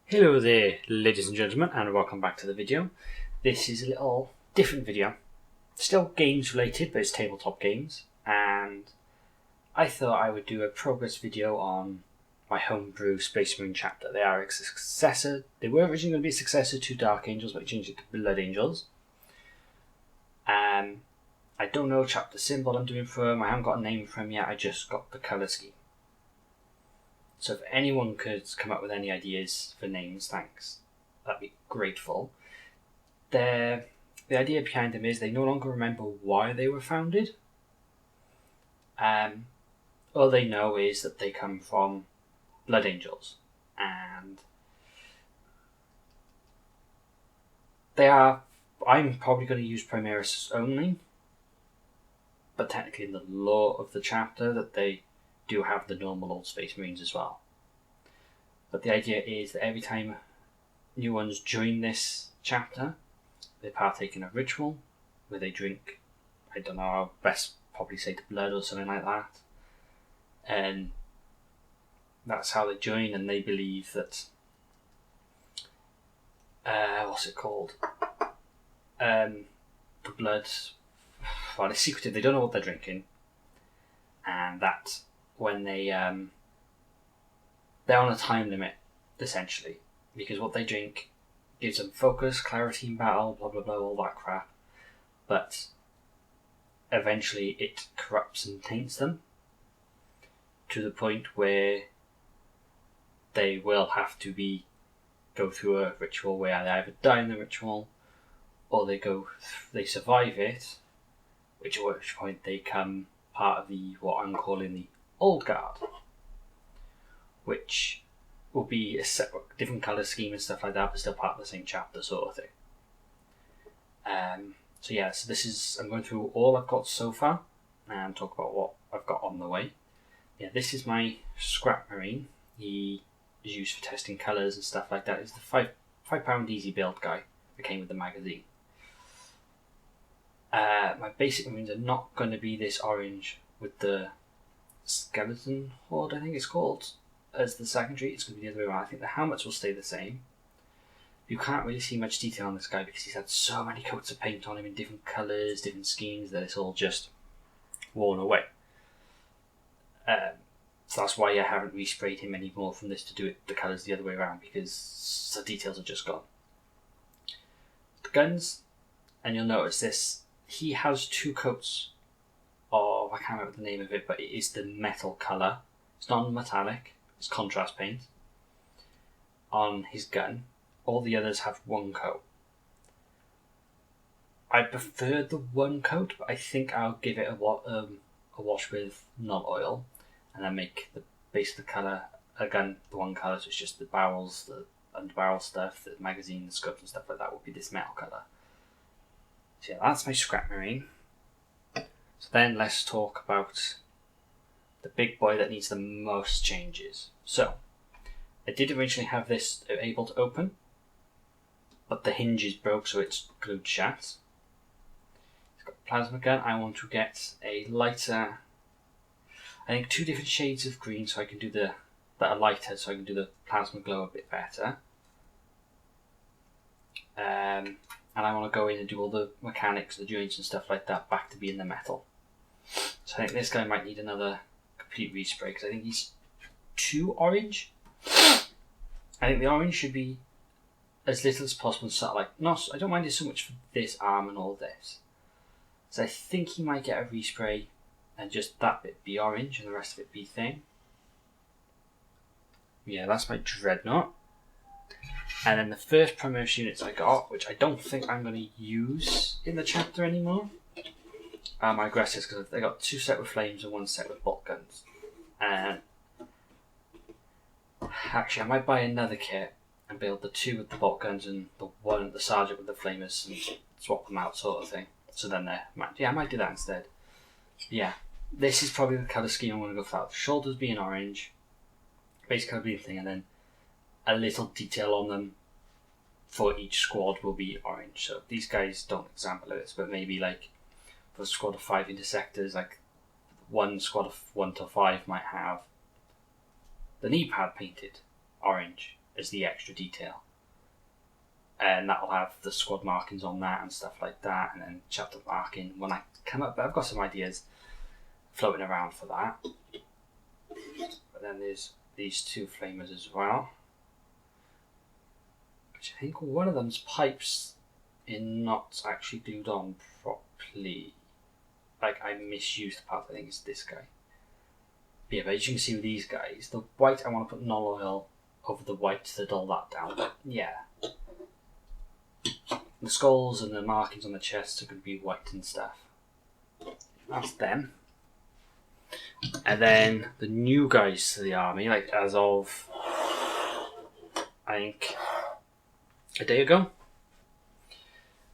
Hello there, ladies and gentlemen, and welcome back to the video. This is a little different video. Still games related, but it's tabletop games, and I thought I would do a progress video on my Homebrew Space Marine chapter. They are a successor. They were originally going to be a successor to Dark Angels, but I changed it to Blood Angels. I don't know chapter symbol I'm doing for them. I haven't got a name for them yet. I just got the colour scheme. So if anyone could come up with any ideas for names, thanks. That'd be grateful. The idea behind them is they no longer remember why they were founded. All they know is that they come from Blood Angels. And I'm probably going to use Primaris only. But technically in the lore of the chapter that they do have the normal old Space Marines as well. But the idea is that every time new ones join this chapter, they partake in a ritual where they drink, I don't know, I'll best probably say the blood or something like that. And that's how they join, and they believe that what's it called? The blood, well, it's secretive, they don't know what they're drinking. And that when they're on a time limit, essentially, because what they drink gives them focus, clarity in battle, blah blah blah, all that crap. But eventually it corrupts and taints them to the point where they will have to go through a ritual where they either die in the ritual or they survive it, at which point they come part of what I'm calling the Old Guard, which will be a separate, different colour scheme and stuff like that, but still part of the same chapter sort of thing. So this is, I'm going through all I've got so far and talk about what I've got on the way. Yeah, this is my Scrap Marine. He is used for testing colours and stuff like that. He's the £5 easy build guy that came with the magazine. My basic Marines are not going to be this orange with the skeleton horde, I think it's called, as the secondary. It's going to be the other way around. I think the helmets will stay the same. You can't really see much detail on this guy because he's had so many coats of paint on him in different colours, different schemes, that it's all just worn away. So that's why I haven't resprayed him anymore from this to do it the colours the other way around, because the details are just gone. The guns, and you'll notice this, he has two coats of, I can't remember the name of it, but it is the metal colour. It's non-metallic, it's contrast paint on his gun. All the others have one coat. I prefer the one coat, but I think I'll give it a wash with non-oil, and then make the base of the colour, again, the one colour, so it's just the barrels, the underbarrel stuff, the magazine, the scopes and stuff like that will be this metal colour. So yeah, that's my Scrap Marine. So then let's talk about the big boy that needs the most changes. So, I did originally have this able to open, but the hinges broke, so it's glued shut. It's got a plasma gun. I want to get a lighter, I think 2 different shades of green, so I can do that are lighter, so I can do the plasma glow a bit better. And I want to go in and do all the mechanics, the joints and stuff like that back to being the metal. So I think this guy might need another complete respray, because I think he's too orange. I think the orange should be as little as possible, sort of like, I don't mind it so much for this arm and all this. So I think he might get a respray and just that bit be orange and the rest of it be thin. Yeah, that's my Dreadnought. And then the first Primaris units I got, which I don't think I'm going to use in the chapter anymore, are my aggressors, because they got 2 set with flames and 1 set with bolt guns. And actually, I might buy another kit and build the 2 with the bolt guns and the sergeant with the flamers and swap them out, sort of thing. So then I might do that instead. Yeah, this is probably the colour scheme I'm going to go for. Shoulders being orange, base colour being thing, and then a little detail on them for each squad will be orange. So these guys don't example this, but maybe like for a squad of 5 intersectors, like one squad of 1 to 5 might have the knee pad painted orange, as the extra detail. And that'll have the squad markings on that and stuff like that, and then chapter marking when I come up. But I've got some ideas floating around for that. But then there's these two flamers as well, which I think one of them's pipes are not actually glued on properly. Like, I misused the part. I think it's this guy. But yeah, but as you can see with these guys, the white I want to put null oil over the white to dull that down. But yeah. The skulls and the markings on the chests are going to be white and stuff. That's them. And then the new guys to the army, like as of, I think, a day ago,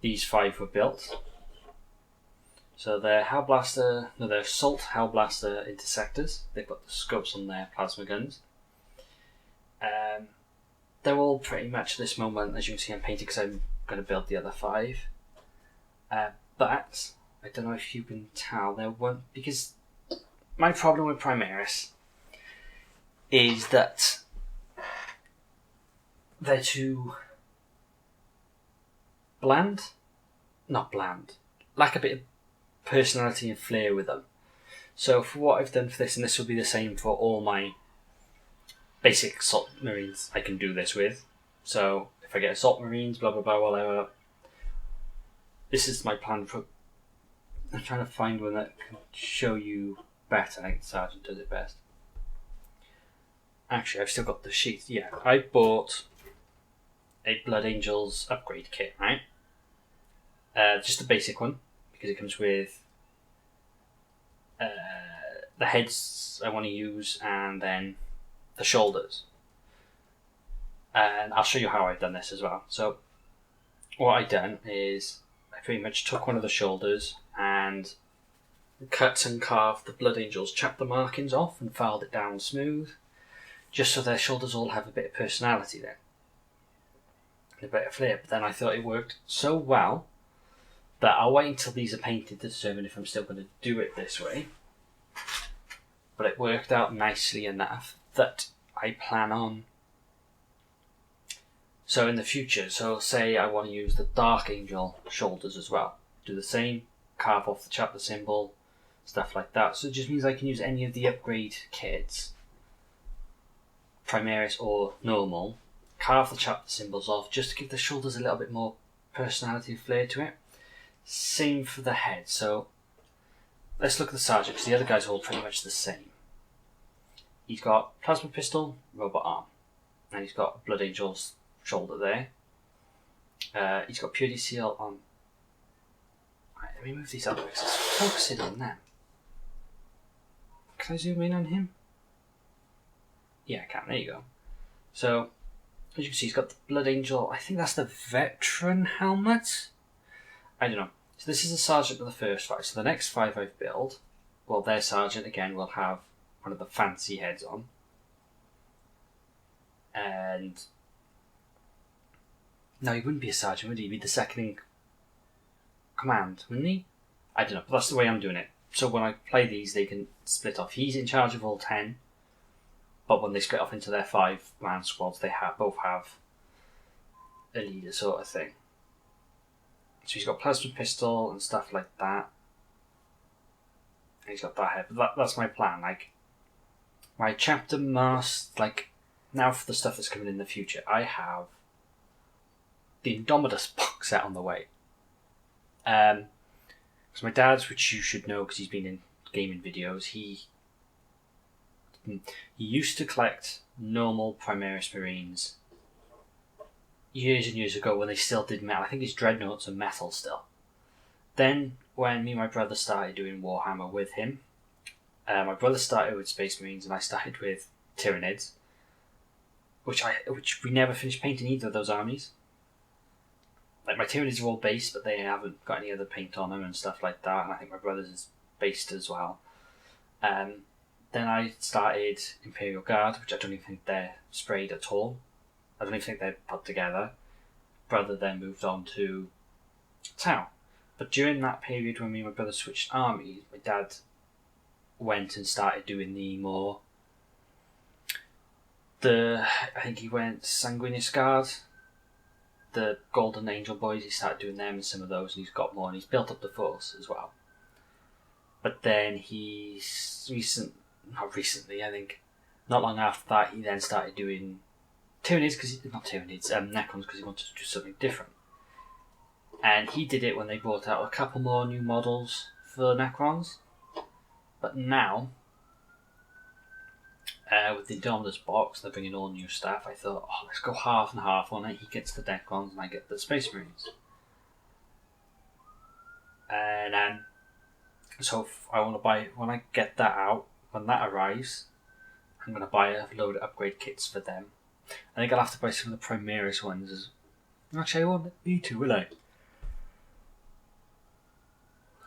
these 5 were built. So they're they're Assault Hellblaster Intersectors. They've got the scopes on their plasma guns. They're all pretty much at this moment, as you can see, I'm painting because I'm going to build the other 5. But I don't know if you can tell, there won't, because my problem with Primaris is that they're too bland. Not bland. Lack a bit of personality and flair with them. So for what I've done for this, and this will be the same for all my basic Assault Marines I can do this with. So if I get Assault Marines, blah blah blah, whatever. This is my plan for. I'm trying to find one that can show you better. I think the Sergeant does it best. Actually, I've still got the sheet. Yeah, I bought a Blood Angels upgrade kit, right? Just a basic one, because it comes with the heads I want to use and then the shoulders. And I'll show you how I've done this as well. So what I've done is I pretty much took one of the shoulders and cut and carved the Blood Angels, chopped the markings off and filed it down smooth, just so their shoulders all have a bit of personality then. And a bit of flair. But then I thought it worked so well that I'll wait until these are painted to determine if I'm still going to do it this way. But it worked out nicely enough that I plan on. So in the future, so say I want to use the Dark Angel shoulders as well. Do the same, carve off the chapter symbol, stuff like that. So it just means I can use any of the upgrade kits, Primaris or normal, carve the chapter symbols off just to give the shoulders a little bit more personality and flair to it. Same for the head. So let's look at the Sergeant, because the other guys are all pretty much the same. He's got plasma pistol, robot arm, and he's got Blood Angel's shoulder there. He's got Purity Seal on. Right, let me move these up because it's focusing on them. Can I zoom in on him? Yeah, I can. There you go. So, as you can see, he's got the Blood Angel. I think that's the veteran helmet. I don't know. So this is the Sergeant of the first 5. So the next 5 I've built, well, their Sergeant again will have one of the fancy heads on. And no, he wouldn't be a Sergeant, would he? He'd be the second in command, wouldn't he? I don't know, but that's the way I'm doing it. So when I play these, they can split off. He's in charge of all 10, but when they split off into their 5-man squads, they both have a leader sort of thing. So he's got plasma pistol and stuff like that. And he's got that head. But that's my plan. Like, my chapter must, like, now for the stuff that's coming in the future, I have the Indomitus box set on the way. Because my dad's, which you should know because he's been in gaming videos, he used to collect normal Primaris Marines years and years ago when they still did metal. I think his dreadnoughts are metal still. Then when me and my brother started doing Warhammer with him, my brother started with Space Marines and I started with Tyranids, which we never finished painting either of those armies. Like, my Tyranids are all based, but they haven't got any other paint on them and stuff like that, and I think my brother's is based as well. Then I started Imperial Guard, which I don't even think they're sprayed at all. I don't even think they're put together. Brother then moved on to Tau. But during that period when me and my brother switched armies, my dad went and started doing the more I think he went Sanguinius Guard, the Golden Angel Boys, he started doing them and some of those, and he's got more, and he's built up the force as well. But then not recently, I think, not long after that, he then started doing Necrons because he wanted to do something different. And he did it when they brought out a couple more new models for Necrons. But now, with the Indominus box, they're bringing all new stuff. I thought, let's go half and half on it. He gets the Necrons and I get the Space Marines. And so I want to buy, when I get that out, when that arrives, I'm going to buy a load of upgrade kits for them. I think I'll have to buy some of the Primaris ones. Actually, I won't need to, will I?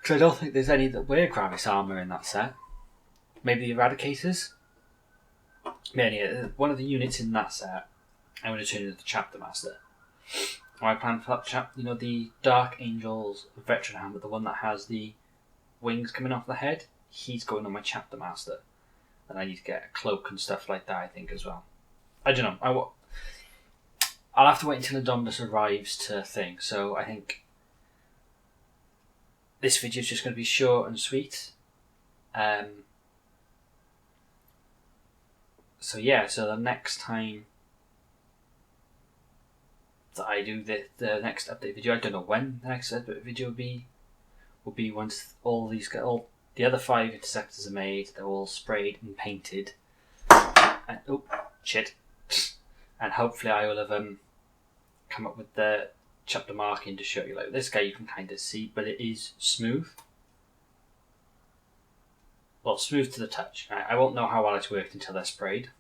Because I don't think there's any that wear Gravis armour in that set. Maybe the Eradicators? Yeah, one of the units in that set, I'm going to turn into the Chapter Master. I plan for that the Dark Angels Veteran Hammer, the one that has the wings coming off the head, he's going on my Chapter Master. And I need to get a cloak and stuff like that, I think, as well. I don't know. I'll have to wait until Indominus arrives to think. So I think this video is just going to be short and sweet. So the next time that I do the next update video, I don't know when the next update video will be once all the other 5 interceptors are made. They're all sprayed and painted. And, and hopefully I will have come up with the chapter marking to show you. Like this guy you can kind of see, but it is smooth. Well, smooth to the touch. I won't know how well it's worked until they're sprayed.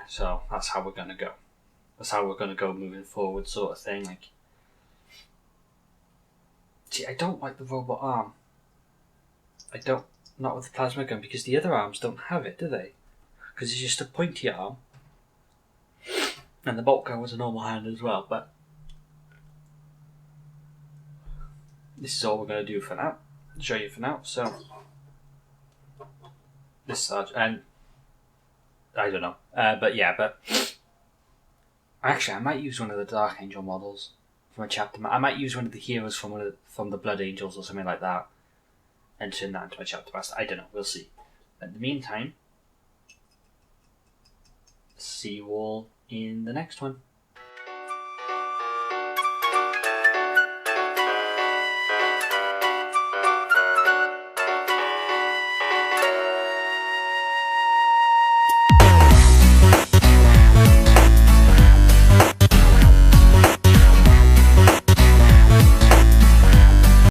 So that's how we're going to go. That's how we're going to go moving forward, sort of thing. Like, see, I don't like the robot arm. Not with the plasma gun, because the other arms don't have it, do they? Because it's just a pointy arm. And the bolt gun was a normal hand as well, but this is all we're going to do for now. Show you for now. So this and I don't know, but actually I might use one of the Dark Angel models from a chapter. I might use one of the heroes from the Blood Angels or something like that, and turn that into my chapter master. I don't know. We'll see. But in the meantime, see you all in the next one.